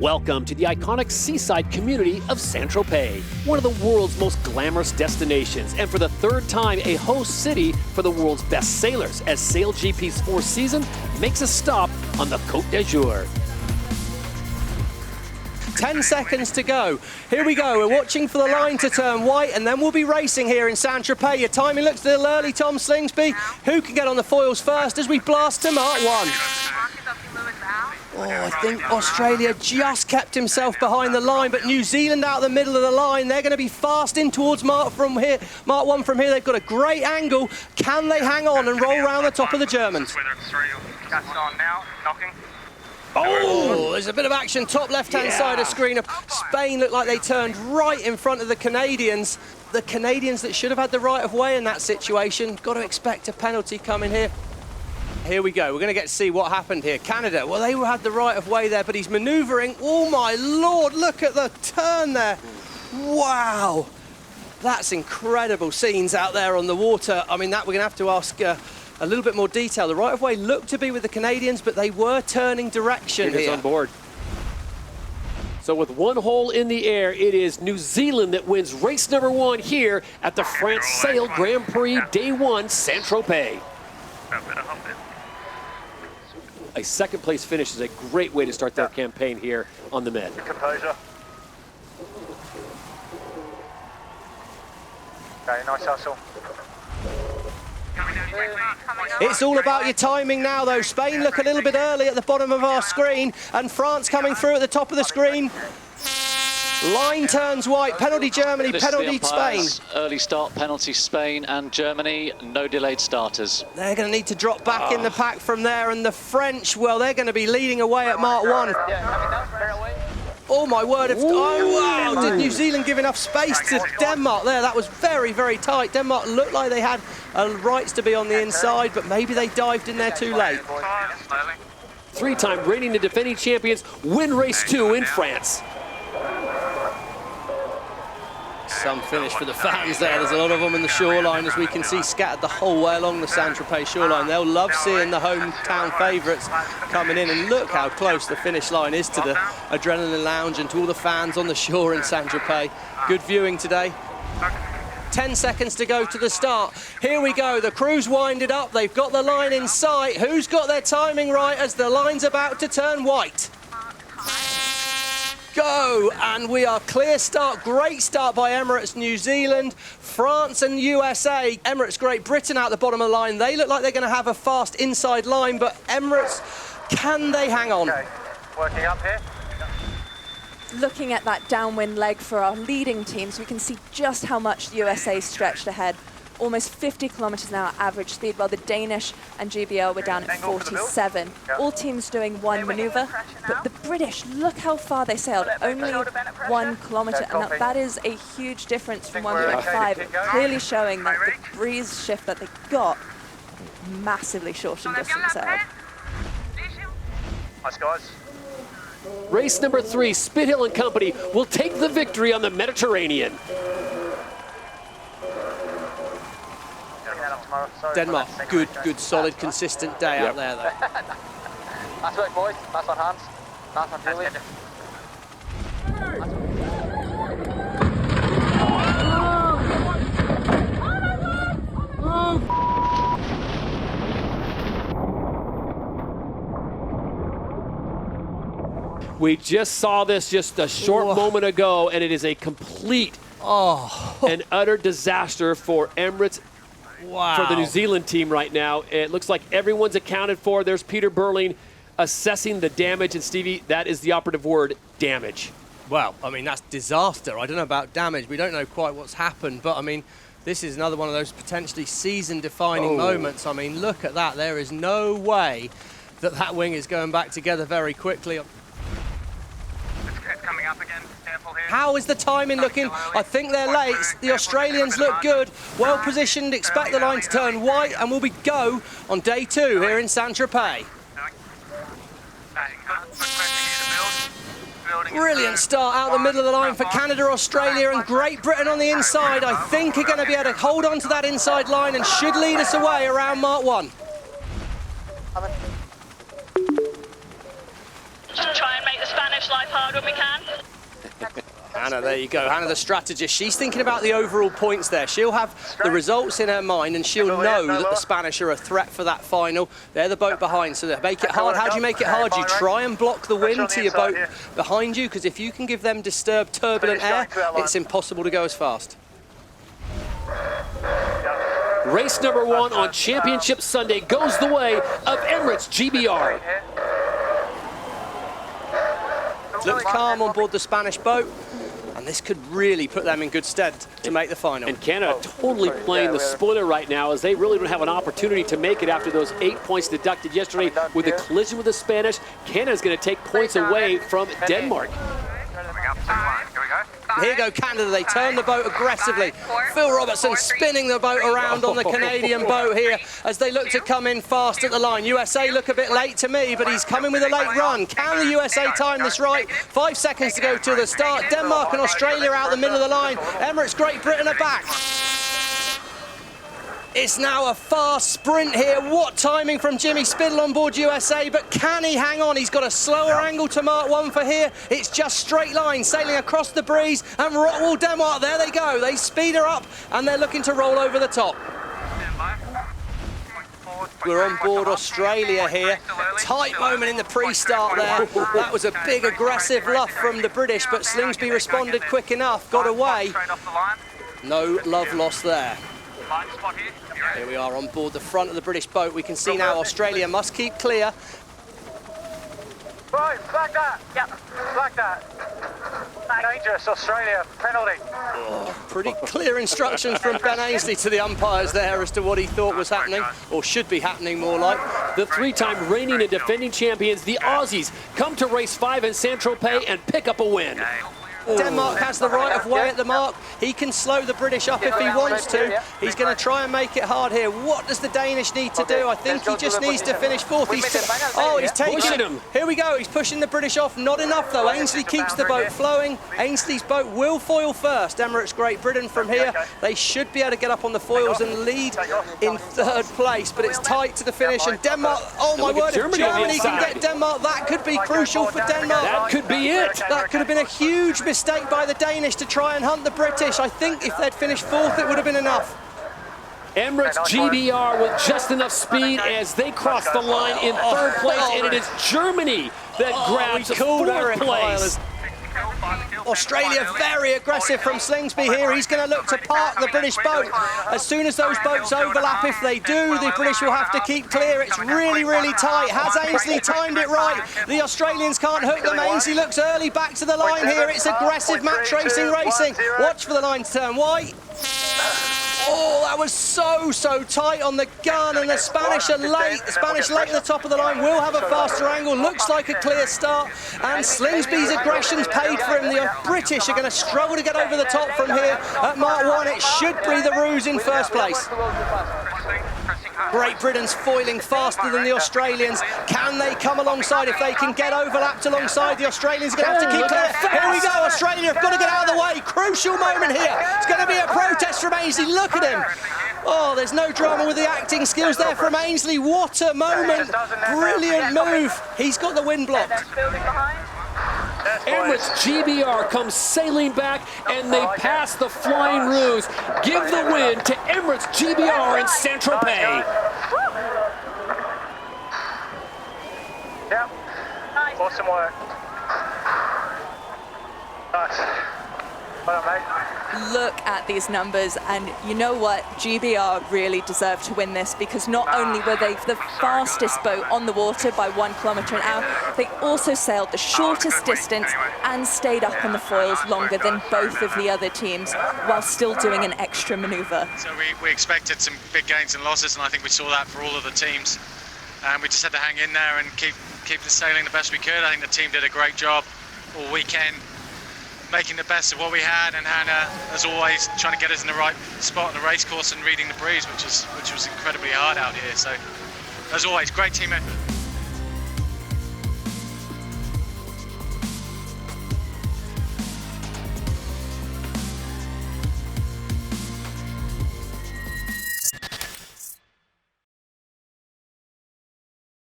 Welcome to the iconic seaside community of Saint-Tropez, one of the world's most glamorous destinations, and for the third time a host city for the world's best sailors, as SailGP's fourth season makes a stop on the Côte d'Azur. 10 seconds to go. Here we go. We're watching for the line to turn white, and then we'll be racing here in Saint-Tropez. Your timing looks a little early, Tom Slingsby. Who can get on the foils first as we blast to Mark 1? Oh, I think Australia just kept himself behind the line, but New Zealand out the middle of the line. They're going to be fast in towards Mark 1 from here. They've got a great angle. Can they hang on and roll round the top of the Germans? Oh, there's a bit of action top left-hand side of screen. Spain looked like they turned right in front of the Canadians. The Canadians that should have had the right of way in that situation. Got to expect a penalty coming here. Here we go. We're going to get to see what happened here. Canada, well, they had the right of way there, but he's manoeuvring. Oh, my Lord, look at the turn there. Wow. That's incredible scenes out there on the water. I mean, that we're going to have to ask a little bit more detail. The right of way looked to be with the Canadians, but they were turning direction here. On board. So with one hole in the air, it is New Zealand that wins race number 1 here at the France Sail Grand Prix Day 1, Saint-Tropez. A second place finish is a great way to start their campaign here on the Med. Composure. Okay, nice hustle. It's all about your timing now, though. Spain look a little bit early at the bottom of our screen, and France coming through at the top of the screen. Line turns white, penalty Germany, penalty Spain. Early start penalty Spain and Germany, no delayed starters. They're going to need to drop back in the pack from there, and the French, well, they're going to be leading away at Mark 1. Oh my word, oh wow, did New Zealand give enough space to Denmark there? That was very, very tight. Denmark looked like they had rights to be on the inside, but maybe they dived in there too late. 3-time reigning and defending champions win race 2 in France. Some finish for the fans there. There's a lot of them in the shoreline, as we can see, scattered the whole way along the Saint-Tropez shoreline. They'll love seeing the hometown favourites coming in, and look how close the finish line is to the Adrenaline Lounge and to all the fans on the shore in Saint-Tropez. Good viewing today. 10 seconds to go to the start. Here we go, the crew's winded up. They've got the line in sight. Who's got their timing right as the line's about to turn white? Go, and we are clear start. Great start by Emirates New Zealand, France and USA. Emirates Great Britain out the bottom of the line. They look like they're going to have a fast inside line, but Emirates, can they hang on? Okay, working up here. Looking at that downwind leg for our leading teams, we can see just how much the USA stretched ahead. Almost 50 kilometers an hour average speed, while the Danish and GBL were down at 47. All teams doing one maneuver, but the British, look how far they sailed, only 1 kilometer, and that is a huge difference from 1.5, clearly showing that the breeze shift that they got massively shortened distance ahead. Nice, guys. Race number 3, Spithill and Company will take the victory on the Mediterranean. Denmark, good, solid, consistent day out there, though. Nice work, boys. Nice one, Hans. Nice one, Julie. We just saw this just a short moment ago, and it is a complete and utter disaster for Emirates. Wow. For the New Zealand team right now. It looks like everyone's accounted for. There's Peter Burling assessing the damage, and Stevie, that is the operative word, damage. Well, I mean, that's disaster. I don't know about damage. We don't know quite what's happened, but I mean, this is another one of those potentially season-defining moments. I mean, look at that. There is no way that that wing is going back together very quickly. It's coming up again. How is the timing looking? I think they're late. The Australians look good, well positioned, expect the line to turn white, and we'll be go on day 2 here in Saint-Tropez. Brilliant start out the middle of the line for Canada, Australia and Great Britain on the inside. I think are going to be able to hold on to that inside line and should lead us away around Mark 1. Just try and make the Spanish push life hard when we can. Hannah, there you go. Hannah, the strategist. She's thinking about the overall points there. She'll have the results in her mind, and she'll know that the Spanish are a threat for that final. They're the boat behind, so they make it hard. How do you make it hard? You try and block the wind to your boat behind you, because if you can give them disturbed, turbulent air, it's impossible to go as fast. Race number 1 on Championship Sunday goes the way of Emirates GBR. Looks calm on board the Spanish boat, and this could really put them in good stead to make the final. And Canada totally playing the spoiler right now, as they really don't have an opportunity to make it after those 8 points deducted yesterday with the collision with the Spanish. Canada's going to take points away from Denmark. Here go Canada, they turn the boat aggressively. Phil Robertson spinning the boat around on the Canadian boat here as they look to come in fast at the line. USA look a bit late to me, but he's coming with a late run. Can the USA time this right? 5 seconds to go to the start. Denmark and Australia out the middle of the line. Emirates, Great Britain are back. It's now a fast sprint here. What timing from Jimmy Spittle on board USA, but can he hang on? He's got a slower angle to Mark 1 for here. It's just straight line, sailing across the breeze, and Rockwell, Denmark, there they go. They speed her up, and they're looking to roll over the top. We're on board Australia here. Tight moment in the pre-start there. That was a big aggressive luff from the British, but Slingsby responded quick enough, got away. No love lost there. Here we are on board the front of the British boat. We can see now Australia must keep clear. Right, flag that. Yep, flag that. Dangerous, Australia, penalty. Pretty clear instructions from Ben Ainsley to the umpires there as to what he thought was happening, or should be happening more like. The 3-time reigning and defending champions, the Aussies, come to race 5 in Saint-Tropez and pick up a win. Denmark has the right of way at the mark. He can slow the British up if he wants to. He's going to try and make it hard here. What does the Danish need to do? I think he just needs to finish 4th. He's taking him. Here we go. He's pushing the British off. Not enough, though. Ainsley keeps the boat flowing. Ainsley's boat will foil first. Emirates Great Britain from here. They should be able to get up on the foils and lead in 3rd place, but it's tight to the finish. And Denmark, oh my word, if Germany can get Denmark, that could be crucial for Denmark. That could be it. That could have been a huge mistake by the Danish to try and hunt the British. I think if they'd finished 4th, it would have been enough. Emirates GBR with just enough speed as they cross the line in 3rd place, and it is Germany that grabs 4th place. Australia very aggressive from Slingsby here. He's going to look to park the British boat. As soon as those boats overlap, if they do, the British will have to keep clear. It's really, really tight. Has Ainsley timed it right? The Australians can't hook them. Ainsley looks early back to the line here. It's aggressive match racing. Watch for the line to turn white. Oh, that was so tight on the gun, and the Spanish are late. The Spanish late at the top of the line will have a faster angle. Looks like a clear start, and Slingsby's aggression's paid for him. The British are going to struggle to get over the top from here at Mark 1. It should be the Roos in 1st place. Great Britain's foiling faster than the Australians. Can they come alongside? If they can get overlapped alongside, the Australians are going to have to keep clear. Here we go, Australia have got to get out of the way. Crucial moment here. It's going to be a protest from Ainsley. Look at him. Oh, there's no drama with the acting skills there from Ainsley. What a moment. Brilliant move. He's got the wind blocked. Emirates GBR comes sailing back, and they pass the Flying Roos. Give the win to Emirates GBR in Saint-Tropez. Yep. Nice. Awesome work. Nice. Well done, mate. Look at these numbers, and you know what? GBR really deserved to win this, because not only were they the fastest boat on the water by 1 kilometre an hour, they also sailed the shortest distance and stayed up on the foils longer than both of the other teams, while still doing an extra manoeuvre. So we expected some big gains and losses, and I think we saw that for all of the teams. And we just had to hang in there and keep the sailing the best we could. I think the team did a great job all weekend, making the best of what we had, and Hannah, as always, trying to get us in the right spot on the race course and reading the breeze, which was incredibly hard out here. So, as always, great team effort.